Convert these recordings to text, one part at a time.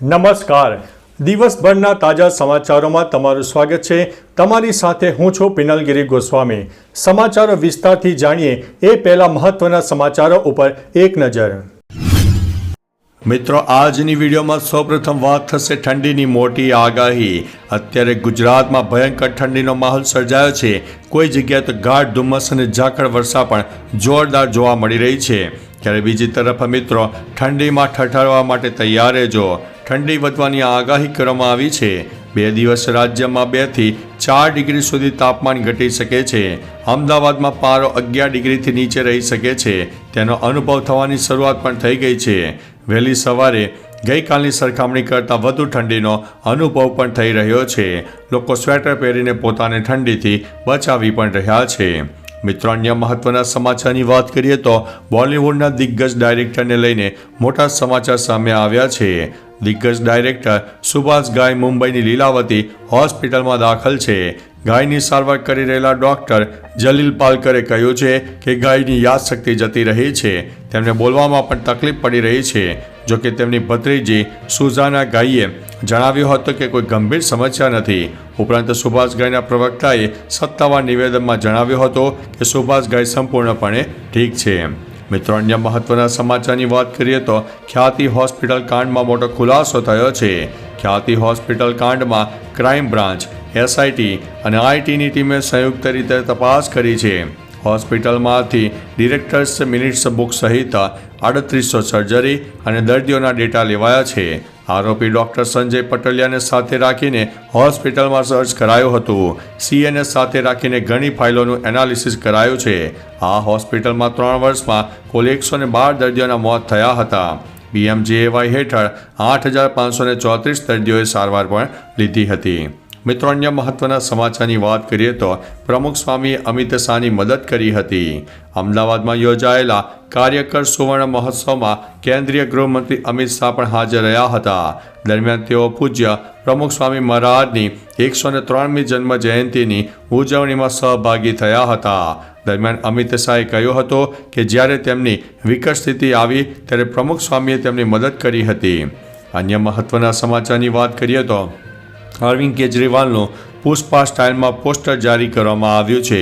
નમસ્કાર. દિવસભરના તાજા સમાચારોમાં તમારું સ્વાગત છે. તમારી સાથે હું છું પિનલગીરી ગોસ્વામી. સમાચારો વિસ્તારથી જાણીએ એ પહેલા મહત્વના સમાચારો ઉપર એક નજર. મિત્રો, આજની વિડીયોમાં સૌપ્રથમ વાત થશે ઠંડીની મોટી આગાહી. અત્યારે ગુજરાતમાં ભયંકર ઠંડીનો માહોલ સર્જાયો છે. કોઈ જગ્યાએ તો ગાઢ ધુમ્મસ અને ઝાકળ વર્ષા પણ જોરદાર જોવા મળી રહી છે. ત્યારે બીજી તરફ મિત્રો, ઠંડીમાં ઠઠારવા માટે તૈયાર રહેજો. ઠંડી વધવાની આગાહી કરવામાં આવી છે. 2 દિવસ રાજ્યમાં 2 થી 4 ડિગ્રી સુધી તાપમાન ઘટી શકે છે. અમદાવાદમાં પારો 11 ડિગ્રીથી નીચે રહી શકે છે. તેનો અનુભવ થવાની શરૂઆત પણ થઈ ગઈ છે. વહેલી સવારે ગઈકાલની સરખામણી કરતાં વધુ ઠંડીનો અનુભવ પણ થઈ રહ્યો છે. લોકો સ્વેટર પહેરીને પોતાને ઠંડીથી બચાવી પણ રહ્યા છે. મિત્રો, અન્ય મહત્વના સમાચારની વાત કરીએ તો બોલિવૂડના દિગ્ગજ ડાયરેક્ટરને લઈને મોટા સમાચાર સામે આવ્યા છે. દિગ્ગજ ડાયરેક્ટર સુભાષ ઘાઈ મુંબઈની લીલાવતી હોસ્પિટલમાં દાખલ છે. ઘાયની સારવાર કરી રહેલા ડૉક્ટર જલીલ પાલકરે કહ્યું છે કે ઘાયની યાદશક્તિ જતી રહી છે. તેમને બોલવામાં પણ તકલીફ પડી રહી છે. જોકે તેમની ભત્રીજી સુઝાના ઘાઈએ જણાવ્યું હતું કે કોઈ ગંભીર સમસ્યા નથી. ઉપરાંત સુભાષ ઘાઈના પ્રવક્તાએ સત્તાવાર નિવેદનમાં જણાવ્યું હતું કે સુભાષ ઘાઈ સંપૂર્ણપણે ઠીક છે. મિત્રો, અન્ય મહત્વના સમાચારની વાત કરીએ તો ખ્યાતિ હોસ્પિટલ કાંડમાં મોટો ખુલાસો થયો છે. ખ્યાતિ હોસ્પિટલ કાંડમાં ક્રાઇમ બ્રાન્ચ, એસઆઈટી અને આઈટીની ટીમે સંયુક્ત રીતે તપાસ કરી છે. હોસ્પિટલમાંથી ડિરેક્ટર્સ મિનિટ્સ બુક સહિત 3800 સર્જરી અને દર્દીઓના ડેટા લેવાયા છે. આરોપી ડૉક્ટર સંજય પટલિયાને સાથે રાખીને હોસ્પિટલમાં સર્ચ કરાયું હતું. સીએને સાથે રાખીને ઘણી ફાઇલોનું એનાલિસિસ કરાયું છે. આ હોસ્પિટલમાં 3 વર્ષમાં કુલ 112 દર્દીઓના મોત થયા હતા. PMJAY હેઠળ 8534 દર્દીઓએ સારવાર પણ લીધી હતી. મિત્રો, અન્ય મહત્વના સમાચારની વાત કરીએ તો પ્રમુખ સ્વામી અમિત શાહની મદદ કરી હતી. અમદાવાદમાં યોજાયેલા કાર્યકર સુવર્ણ મહોત્સવમાં કેન્દ્રીય ગૃહમંત્રી અમિત શાહ પણ હાજર રહ્યા હતા. દરમિયાન તેઓ પૂજ્ય પ્રમુખ સ્વામી મહારાજની 103મી જન્મ જયંતિની ઉજવણીમાં સહભાગી થયા હતા. દરમિયાન અમિત શાહે કહ્યું હતું કે જ્યારે તેમની વિકટ સ્થિતિ આવી ત્યારે પ્રમુખ સ્વામીએ તેમની મદદ કરી હતી. અન્ય મહત્વના સમાચારની વાત કરીએ તો અરવિંદ કેજરીવાલનું પુષ્પા સ્ટાઇલમાં પોસ્ટર જારી કરવામાં આવ્યું છે.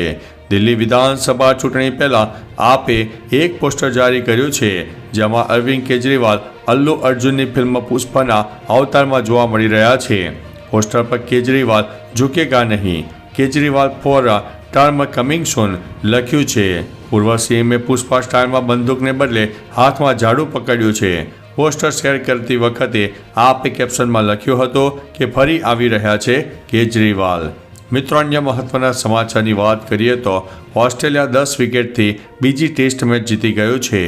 દિલ્હી વિધાનસભા ચૂંટણી પહેલાં આપે એક પોસ્ટર જારી કર્યું છે. જેમાં અરવિંદ કેજરીવાલ અલ્લુ અર્જુનની ફિલ્મ પુષ્પાના અવતારમાં જોવા મળી રહ્યા છે. પોસ્ટર પર કેજરીવાલ ઝુકેગા નહીં, Kejriwal four term coming soon લખ્યું છે. પૂર્વ સીએમએ પુષ્પા સ્ટાઇલમાં બંદૂકને બદલે હાથમાં ઝાડુ પકડ્યું છે. પોસ્ટર શેર કરતી વખતે આપે કેપ્શનમાં લખ્યું હતું કે ફરી આવી રહ્યા છે કેજરીવાલ. મિત્રો, અન્ય મહત્વના સમાચારની વાત કરીએ તો ઓસ્ટ્રેલિયા 10 વિકેટથી બીજી ટેસ્ટ મેચ જીતી ગયું છે.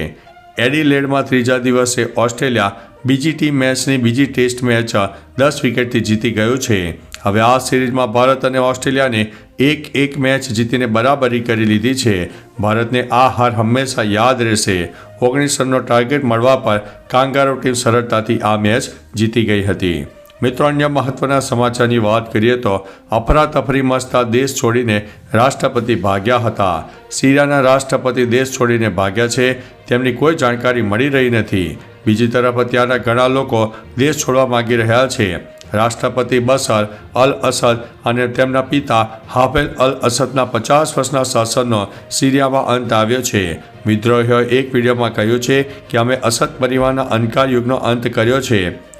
એડિલેડમાં ત્રીજા દિવસે ઓસ્ટ્રેલિયા બીજી મેચની બીજી ટેસ્ટ મેચ 10 વિકેટથી જીતી ગયું છે. હવે આ સિરીઝમાં ભારત અને ઓસ્ટ્રેલિયાને 1-1 મેચ જીતીને બરાબરી કરી લીધી છે. ભારતને આ હાર હંમેશા યાદ રહેશે. 19 રનનો ટાર્ગેટ મળવા પર કાંગારો ટીમ સરળતાથી આ મેચ જીતી ગઈ હતી. મિત્રો, અન્ય મહત્વના સમાચારની વાત કરીએ તો અફરાતફરી મચતા દેશ છોડીને રાષ્ટ્રપતિ ભાગ્યા હતા. સિરિયાના રાષ્ટ્રપતિ દેશ છોડીને ભાગ્યા છે. તેમની કોઈ જાણકારી મળી રહી નથી. બીજી તરફ ત્યાંના ઘણા લોકો દેશ છોડવા માંગી રહ્યા છે. રાષ્ટ્રપતિ બશર અલ અસદ અને તેમના પિતા હાફેઝ અલ અસદના 50 વર્ષના શાસનનો સિરિયામાં અંત આવ્યો છે. વિદ્રોહીઓએ એક વિડીયોમાં કહ્યું છે કે અમે અસદ પરિવારના અંધકાર યુગનો અંત કર્યો છે.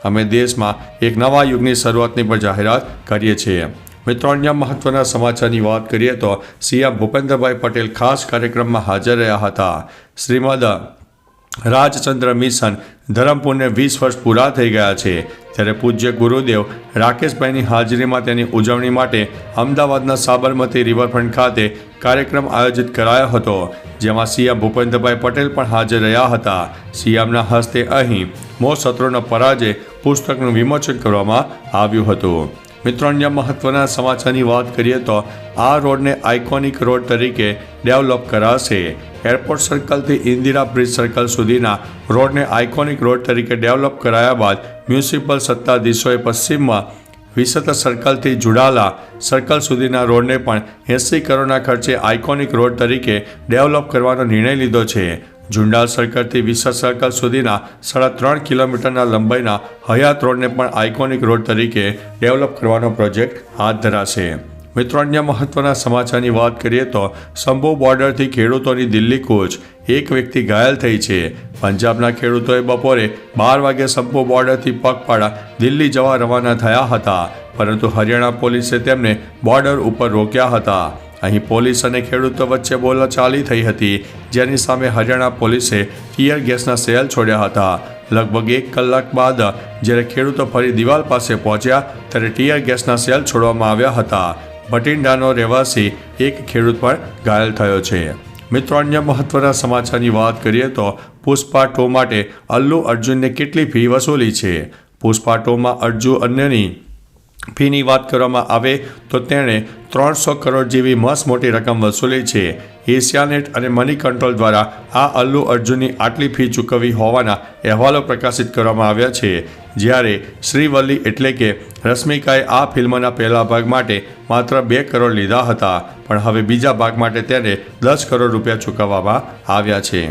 અમે દેશમાં એક નવા યુગની શરૂઆતની પણ જાહેરાત કરીએ છીએ. મિત્રો, અન્ય મહત્વના સમાચારની વાત કરીએ તો સીએમ ભૂપેન્દ્રભાઈ પટેલ ખાસ કાર્યક્રમમાં હાજર રહ્યા હતા. શ્રીમદ રાજચંદ્ર મિશન ધરમપુરને 20 વર્ષ પૂરા થઈ ગયા છે. ત્યારે પૂજ્ય ગુરુદેવ રાકેશભાઈની હાજરીમાં તેની ઉજવણી માટે અમદાવાદના સાબરમતી રિવરફ્રન્ટ ખાતે કાર્યક્રમ આયોજિત કરાયો હતો. જેમાં સીએમ ભૂપેન્દ્રભાઈ પટેલ પણ હાજર રહ્યા હતા. સીએમના હસ્તે અહીં મો શત્રુનો પરાજય પુસ્તકનું વિમોચન કરવામાં આવ્યું હતું. મિત્રો, અન્ય મહત્વના સમાચારની વાત કરીએ તો આ રોડને આઇકોનિક રોડ તરીકે ડેવલપ કરાશે. એરપોર્ટ સર્કલથી ઇન્દિરા બ્રિજ સર્કલ સુધીના રોડને આઇકોનિક રોડ તરીકે ડેવલપ કરાયા બાદ મ્યુનિસિપલ સત્તાધીશોએ પશ્ચિમમાં વિસત સર્કલથી જુડાલા સર્કલ સુધીના રોડને પણ 80 કરોડના ખર્ચે આઇકોનિક રોડ તરીકે ડેવલપ કરવાનો નિર્ણય લીધો છે. ઝુંડાલ સર્કલથી વિસર સર્કલ સુધીના 3.5 કિલોમીટરના લંબાઈના હયાત રોડને પણ આઇકોનિક રોડ તરીકે ડેવલપ કરવાનો પ્રોજેક્ટ હાથ ધરાશે. મિત્રો, અન્ય મહત્વના સમાચારની વાત કરીએ તો શંભુ બોર્ડરથી ખેડૂતોની દિલ્હી કૂચ, એક વ્યક્તિ ઘાયલ થઈ છે. પંજાબના ખેડૂતોએ બપોરે 12 વાગે શંભુ બોર્ડરથી પગપાળા દિલ્હી જવા રવાના થયા હતા, પરંતુ હરિયાણા પોલીસે તેમને બોર્ડર ઉપર રોક્યા હતા. અહીં પોલીસ અને ખેડૂતો વચ્ચે બોલાચાલી થઈ હતી, જેની સામે હરિયાણા પોલીસે ટીયર ગેસના સેલ છોડ્યા હતા. લગભગ 1 કલાક બાદ જ્યારે ખેડૂતો ફરી દિવાલ પાસે પહોંચ્યા ત્યારે ટીયર ગેસના સેલ છોડવામાં આવ્યા હતા. બઠિંડાનો રહેવાસી એક ખેડૂત પણ ઘાયલ થયો છે. મિત્રો, અન્ય મહત્વના સમાચારની વાત કરીએ તો પુષ્પા 2 માટે અલ્લુ અર્જુનને કેટલી ફી વસૂલી છે. પુષ્પા 2માં અર્જુન અન્યની ફીની વાત કરવામાં આવે તો તેણે 300 કરોડ જેવી મસ્ત મોટી રકમ વસૂલી છે. એશિયાનેટ અને મની કંટ્રોલ દ્વારા આ અલ્લુ અર્જુનની આટલી ફી ચૂકવી હોવાના અહેવાલો પ્રકાશિત કરવામાં આવ્યા છે. જ્યારે શ્રીવલ્લી એટલે કે રશ્મિકાએ આ ફિલ્મના પહેલા ભાગ માટે માત્ર 2 કરોડ લીધા હતા, પણ હવે બીજા ભાગ માટે તેને 10 કરોડ રૂપિયા ચૂકવવામાં આવ્યા છે.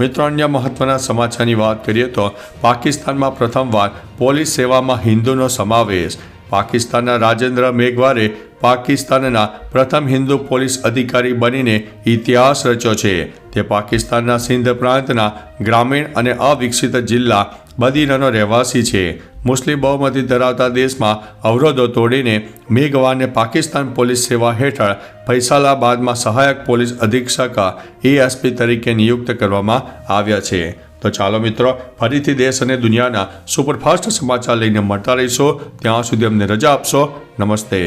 મિત્રો, અન્ય મહત્વના સમાચારની વાત કરીએ તો પાકિસ્તાનમાં પ્રથમવાર પોલીસ સેવામાં હિન્દુનો સમાવેશ. પાકિસ્તાનના રાજેન્દ્ર મેઘવારે પાકિસ્તાનના પ્રથમ હિન્દુ પોલીસ અધિકારી બનીને ઇતિહાસ રચ્યો છે. તે પાકિસ્તાનના સિંધ પ્રાંતના ગ્રામીણ અને અવિકસિત જિલ્લા બદીનાનો રહેવાસી છે. મુસ્લિમ બહુમતી ધરાવતા દેશમાં અવરોધો તોડીને મેઘવારને પાકિસ્તાન પોલીસ સેવા હેઠળ ફૈસલાબાદમાં સહાયક પોલીસ અધિક્ષક ASP તરીકે નિયુક્ત કરવામાં આવ્યા છે. તો ચાલો મિત્રો, ફરીથી દેશ અને દુનિયાના સુપરફાસ્ટ સમાચાર લઈને મળતા રહીશો. ત્યાં સુધી અમને રજા આપશો. નમસ્તે.